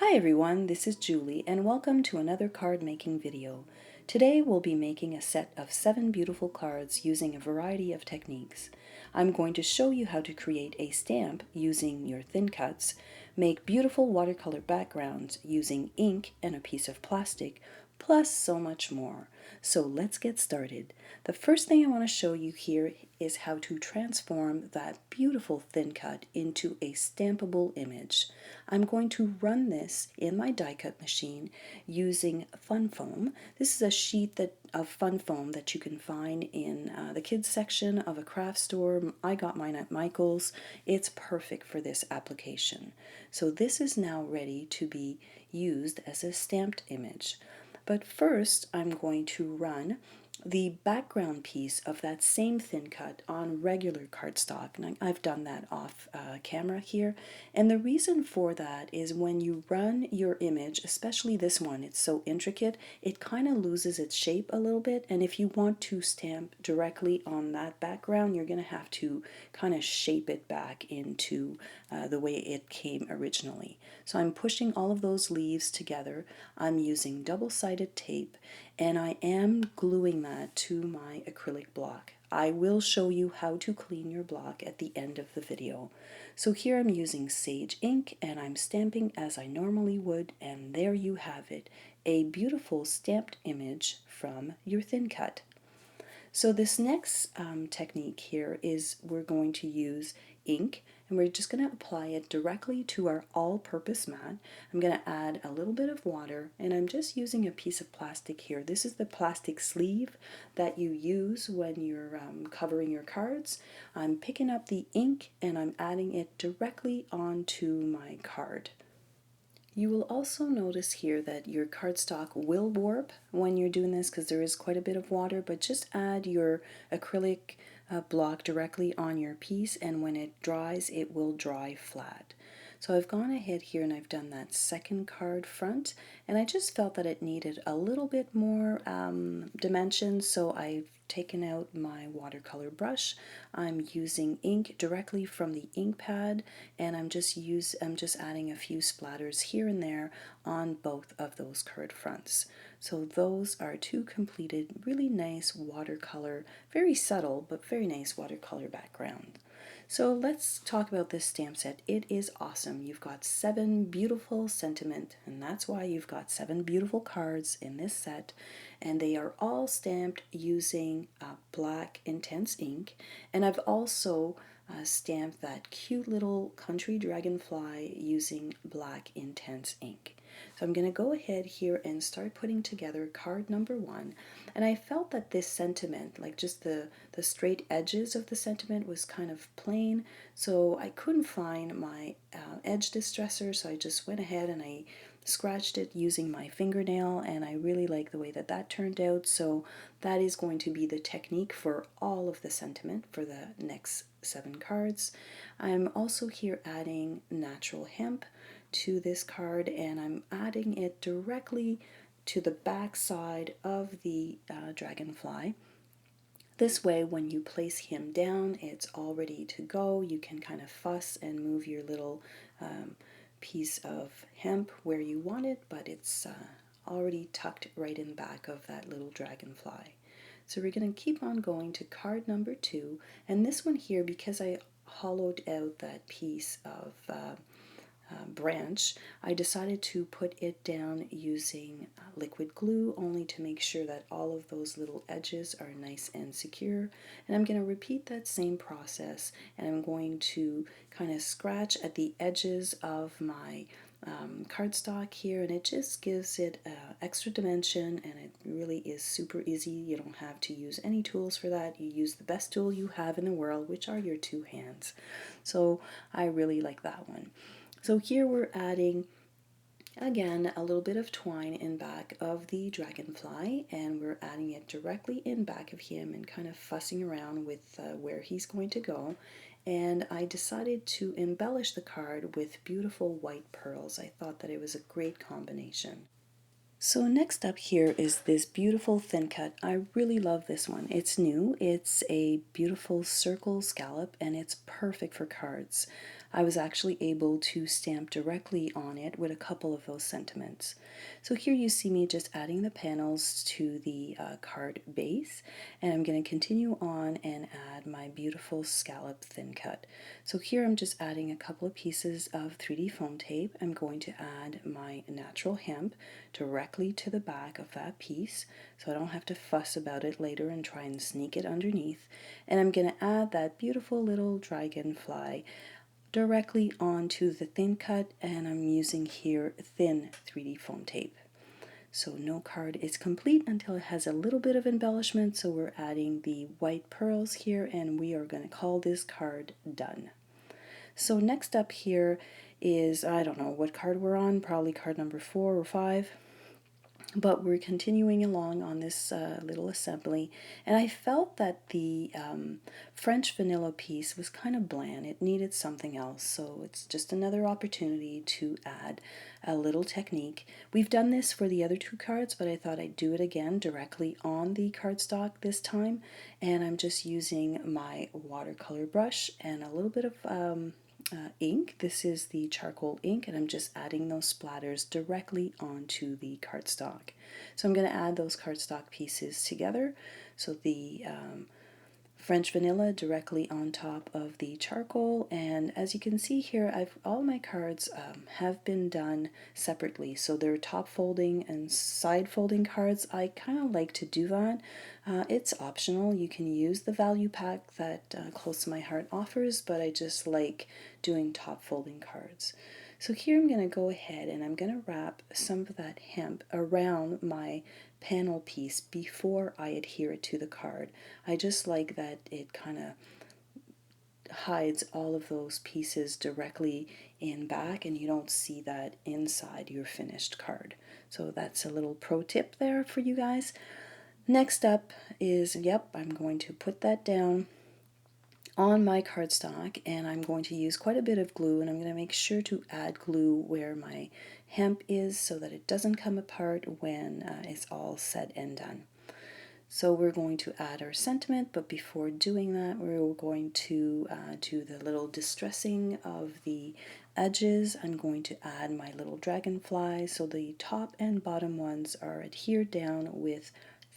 Hi everyone, this is Julie and welcome to another card making video. Today we'll be making a set of 7 beautiful cards using a variety of techniques. I'm going to show you how to create a stamp using your thin cuts, make beautiful watercolor backgrounds using ink and a piece of plastic, plus so much more. So let's get started. The first thing I want to show you here is how to transform that beautiful thin cut into a stampable image. I'm going to run this in my die cut machine using fun foam. This is a sheet of fun foam that you can find in the kids section of a craft store. I got mine at Michael's. It's perfect for this application. So this is now ready to be used as a stamped image. But first, I'm going to run the background piece of that same thin cut on regular cardstock. And I've done that off camera here. And the reason for that is when you run your image, especially this one, it's so intricate, it kind of loses its shape a little bit. And if you want to stamp directly on that background, you're going to have to kind of shape it back into the way it came originally. So I'm pushing all of those leaves together. I'm using double-sided tape, and I am gluing that to my acrylic block. I will show you how to clean your block at the end of the video. So here I'm using sage ink and I'm stamping as I normally would, and there you have it, a beautiful stamped image from your thin cut. So this next technique here is we're going to use ink and we're just going to apply it directly to our all-purpose mat. I'm going to add a little bit of water and I'm just using a piece of plastic here. This is the plastic sleeve that you use when you're covering your cards. I'm picking up the ink and I'm adding it directly onto my card. You will also notice here that your cardstock will warp when you're doing this because there is quite a bit of water, but just add your acrylic block directly on your piece, and when it dries, it will dry flat. So I've gone ahead here and I've done that second card front, and I just felt that it needed a little bit more dimension, so I've taken out my watercolor brush. I'm using ink directly from the ink pad, and I'm just adding a few splatters here and there on both of those card fronts. So those are two completed really nice watercolor, very subtle but very nice watercolor background. So let's talk about this stamp set. It is awesome. You've got 7 beautiful sentiment, and that's why you've got 7 beautiful cards in this set, and they are all stamped using black intense ink. And I've also stamped that cute little country dragonfly using black intense ink. So I'm going to go ahead here and start putting together card number 1. And I felt that this sentiment, like just the straight edges of the sentiment, was kind of plain. So I couldn't find my edge distressor, so I just went ahead and I scratched it using my fingernail, and I really like the way that that turned out. So that is going to be the technique for all of the sentiment for the next 7 cards. I'm also here adding Naturel Hemp to this card, and I'm adding it directly to the back side of the dragonfly. This way, when you place him down, it's all ready to go. You can kind of fuss and move your little piece of hemp where you want it, but it's already tucked right in the back of that little dragonfly. So we're going to keep on going to card number 2, and this one here, because I hollowed out that piece of branch, I decided to put it down using liquid glue, only to make sure that all of those little edges are nice and secure. And I'm going to repeat that same process, and I'm going to kind of scratch at the edges of my cardstock here, and it just gives it extra dimension, and it really is super easy. You don't have to use any tools for that. You use the best tool you have in the world, which are your 2 hands. So I really like that one. So here we're adding, again, a little bit of twine in back of the dragonfly, and we're adding it directly in back of him and kind of fussing around with where he's going to go. And I decided to embellish the card with beautiful white pearls. I thought that it was a great combination. So next up here is this beautiful thin cut. I really love this one. It's new. It's a beautiful circle scallop, and it's perfect for cards. I was actually able to stamp directly on it with a couple of those sentiments. So here you see me just adding the panels to the card base, and I'm going to continue on and add my beautiful scallop thin cut. So here I'm just adding a couple of pieces of 3D foam tape. I'm going to add my Naturel hemp directly to the back of that piece so I don't have to fuss about it later and try and sneak it underneath. And I'm going to add that beautiful little dragonfly directly onto the thin cut, and I'm using here thin 3D foam tape. So no card is complete until it has a little bit of embellishment, so we're adding the white pearls here, and we are going to call this card done. So next up here is, I don't know what card we're on, probably card number 4 or 5. But we're continuing along on this little assembly, and I felt that the French vanilla piece was kind of bland. It needed something else, so it's just another opportunity to add a little technique. We've done this for the other 2 cards, but I thought I'd do it again directly on the cardstock this time, and I'm just using my watercolor brush and a little bit of ink. This is the charcoal ink, and I'm just adding those splatters directly onto the cardstock. So I'm going to add those cardstock pieces together. So the French vanilla directly on top of the charcoal, and as you can see here, all my cards have been done separately, so they're top folding and side folding cards. I kind of like to do that. It's optional. You can use the value pack that Close to My Heart offers, but I just like doing top folding cards. So here I'm going to go ahead and I'm going to wrap some of that hemp around my panel piece before I adhere it to the card. I just like that it kind of hides all of those pieces directly in back, and you don't see that inside your finished card. So that's a little pro tip there for you guys. Next up is, I'm going to put that down on my cardstock, and I'm going to use quite a bit of glue, and I'm going to make sure to add glue where my hemp is so that it doesn't come apart when it's all said and done. So we're going to add our sentiment, but before doing that, we're going to do the little distressing of the edges. I'm going to add my little dragonfly, so the top and bottom ones are adhered down with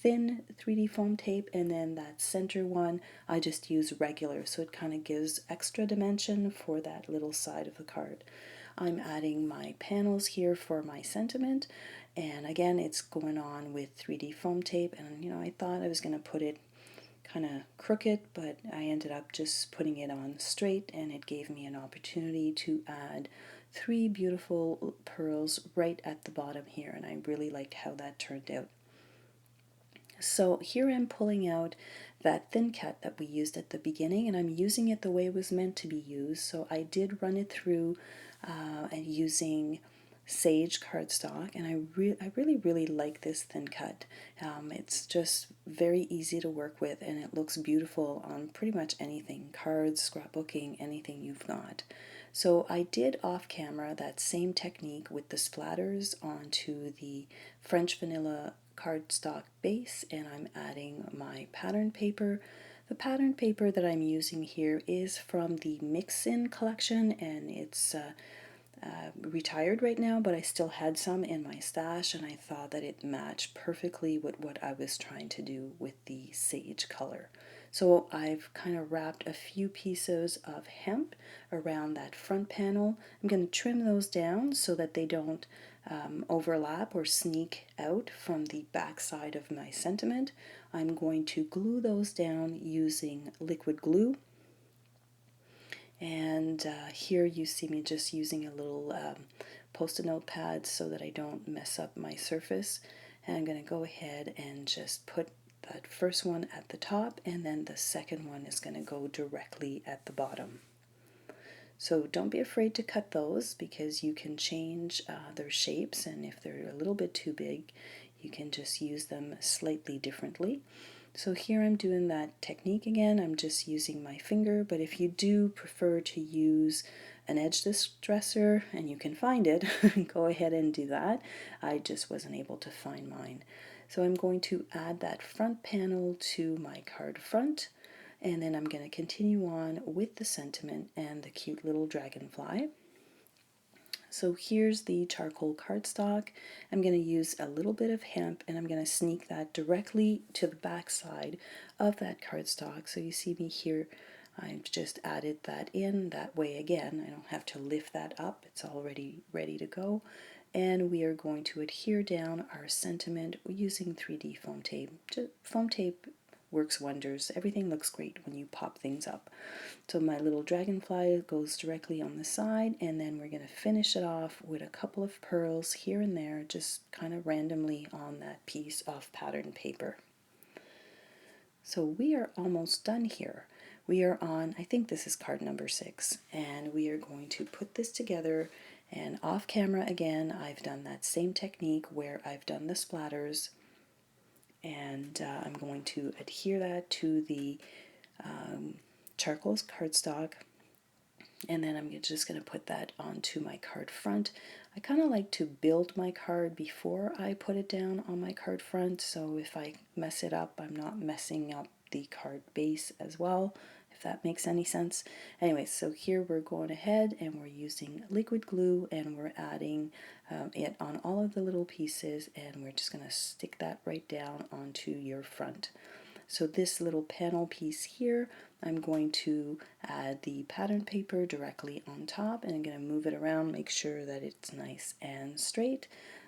thin 3D foam tape, and then that center one I just use regular, so it kind of gives extra dimension for that little side of the card. I'm adding my panels here for my sentiment, and again it's going on with 3D foam tape, and I thought I was going to put it kind of crooked, but I ended up just putting it on straight, and it gave me an opportunity to add 3 beautiful pearls right at the bottom here, and I really liked how that turned out. So here I'm pulling out that thin cut that we used at the beginning, and I'm using it the way it was meant to be used. So I did run it through using sage cardstock, and I really like this thin cut. It's just very easy to work with, and it looks beautiful on pretty much anything, cards, scrapbooking, anything you've got. So I did off camera that same technique with the splatters onto the French vanilla cardstock base, and I'm adding my pattern paper. The pattern paper that I'm using here is from the Mix-in collection, and it's retired right now, but I still had some in my stash, and I thought that it matched perfectly with what I was trying to do with the sage color. So I've kind of wrapped a few pieces of hemp around that front panel. I'm going to trim those down so that they don't overlap or sneak out from the back side of my sentiment. I'm going to glue those down using liquid glue. And here you see me just using a little post-it note pad so that I don't mess up my surface. And I'm going to go ahead and just put that first one at the top, and then the second one is going to go directly at the bottom. So don't be afraid to cut those, because you can change their shapes, and if they're a little bit too big, you can just use them slightly differently. So here I'm doing that technique again. I'm just using my finger, but if you do prefer to use an edge distresser and you can find it, go ahead and do that. I just wasn't able to find mine. So I'm going to add that front panel to my card front. and then I'm going to continue on with the sentiment and the cute little dragonfly. So here's the charcoal cardstock. I'm going to use a little bit of hemp, and I'm going to sneak that directly to the back side of that cardstock. So you see me here, I've just added that in. That way again, I don't have to lift that up. It's already ready to go. And we are going to adhere down our sentiment using 3D foam tape. Foam tape works wonders. Everything looks great when you pop things up. So my little dragonfly goes directly on the side, and then we're going to finish it off with a couple of pearls here and there, just kind of randomly on that piece of pattern paper. So we are almost done here. We are on, I think this is card number 6, and we are going to put this together. And off camera again, I've done that same technique where I've done the splatters, and I'm going to adhere that to the charcoal cardstock, and then I'm just going to put that onto my card front. I kind of like to build my card before I put it down on my card front, so if I mess it up, I'm not messing up the card base as well, if that makes any sense. Anyway, so here we're going ahead and we're using liquid glue, and we're adding it on all of the little pieces, and we're just going to stick that right down onto your front. So this little panel piece here, I'm going to add the pattern paper directly on top, and I'm going to move it around, make sure that it's nice and straight,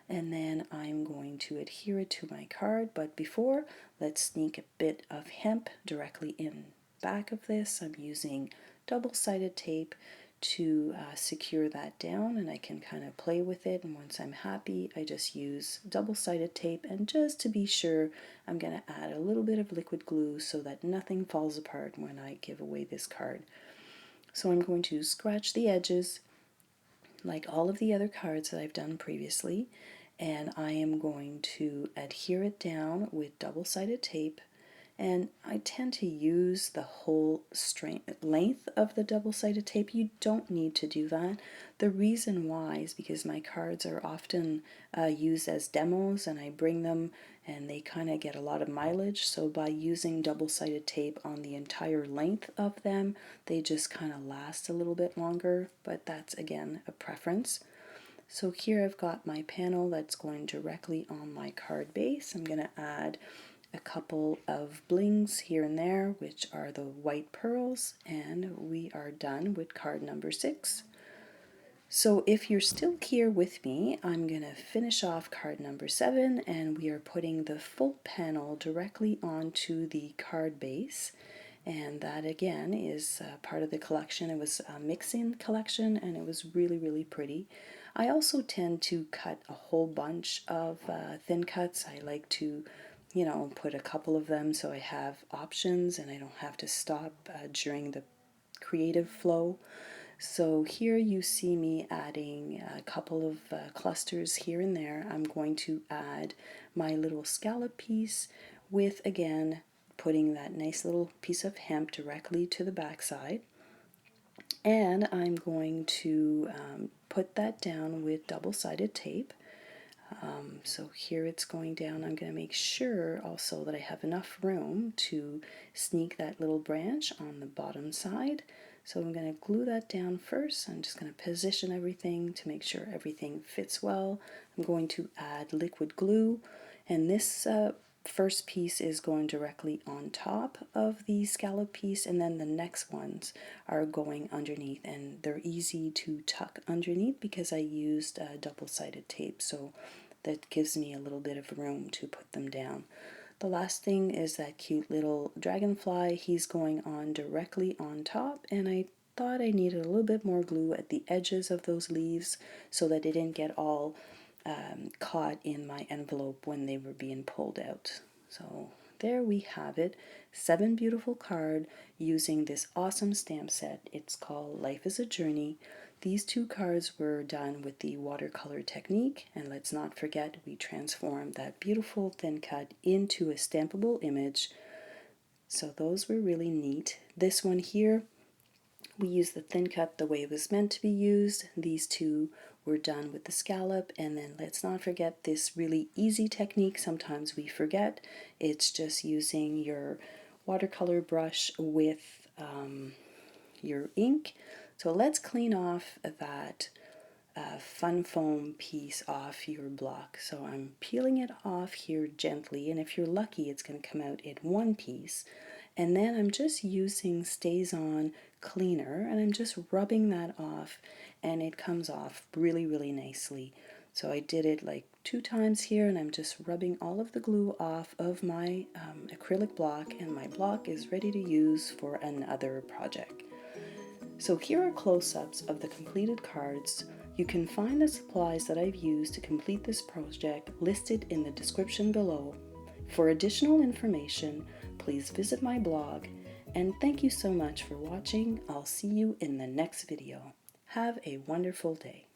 and then I'm going to adhere it to my card. But before, let's sneak a bit of hemp directly in back of this. I'm using double-sided tape to secure that down, and I can kind of play with it, and once I'm happy I just use double-sided tape, and just to be sure I'm going to add a little bit of liquid glue so that nothing falls apart when I give away this card. So I'm going to scratch the edges like all of the other cards that I've done previously, and I am going to adhere it down with double-sided tape. And I tend to use the whole length of the double-sided tape. You don't need to do that. The reason why is because my cards are often used as demos, and I bring them and they kind of get a lot of mileage. So by using double-sided tape on the entire length of them, they just kind of last a little bit longer, but that's again a preference. So here I've got my panel that's going directly on my card base. I'm going to add a couple of blings here and there, which are the white pearls, and we are done with card number 6. So if you're still here with me, I'm going to finish off card number 7, and we are putting the full panel directly onto the card base. And that again is part of the collection. It was a Mix-in collection, and it was really, really pretty. I also tend to cut a whole bunch of thin cuts. I like to put a couple of them so I have options and I don't have to stop during the creative flow. So here you see me adding a couple of clusters here and there. I'm going to add my little scallop piece with, again, putting that nice little piece of hemp directly to the back side. And I'm going to put that down with double-sided tape. So here it's going down. I'm going to make sure also that I have enough room to sneak that little branch on the bottom side. So I'm going to glue that down first. I'm just going to position everything to make sure everything fits well. I'm going to add liquid glue, and this first piece is going directly on top of the scallop piece, and then the next ones are going underneath, and they're easy to tuck underneath because I used double-sided tape, so that gives me a little bit of room to put them down. The last thing is that cute little dragonfly. He's going on directly on top, and I thought I needed a little bit more glue at the edges of those leaves so that it didn't get all caught in my envelope when they were being pulled out. So there we have it, 7 beautiful cards using this awesome stamp set. It's called Life is a Journey. These 2 cards were done with the watercolor technique, and let's not forget we transformed that beautiful thin cut into a stampable image. So those were really neat. This one here, we used the thin cut the way it was meant to be used. These 2 were done with the scallop, and then let's not forget this really easy technique sometimes we forget. It's just using your watercolor brush with your ink. So let's clean off that fun foam piece off your block. So I'm peeling it off here gently, and if you're lucky it's going to come out in one piece. And then I'm just using Stays On cleaner and I'm just rubbing that off, and it comes off really, really nicely. So I did it like 2 times here, and I'm just rubbing all of the glue off of my acrylic block, and my block is ready to use for another project. So here are close-ups of the completed cards. You can find the supplies that I've used to complete this project listed in the description below. For additional information, please visit my blog, and thank you so much for watching. I'll see you in the next video. Have a wonderful day.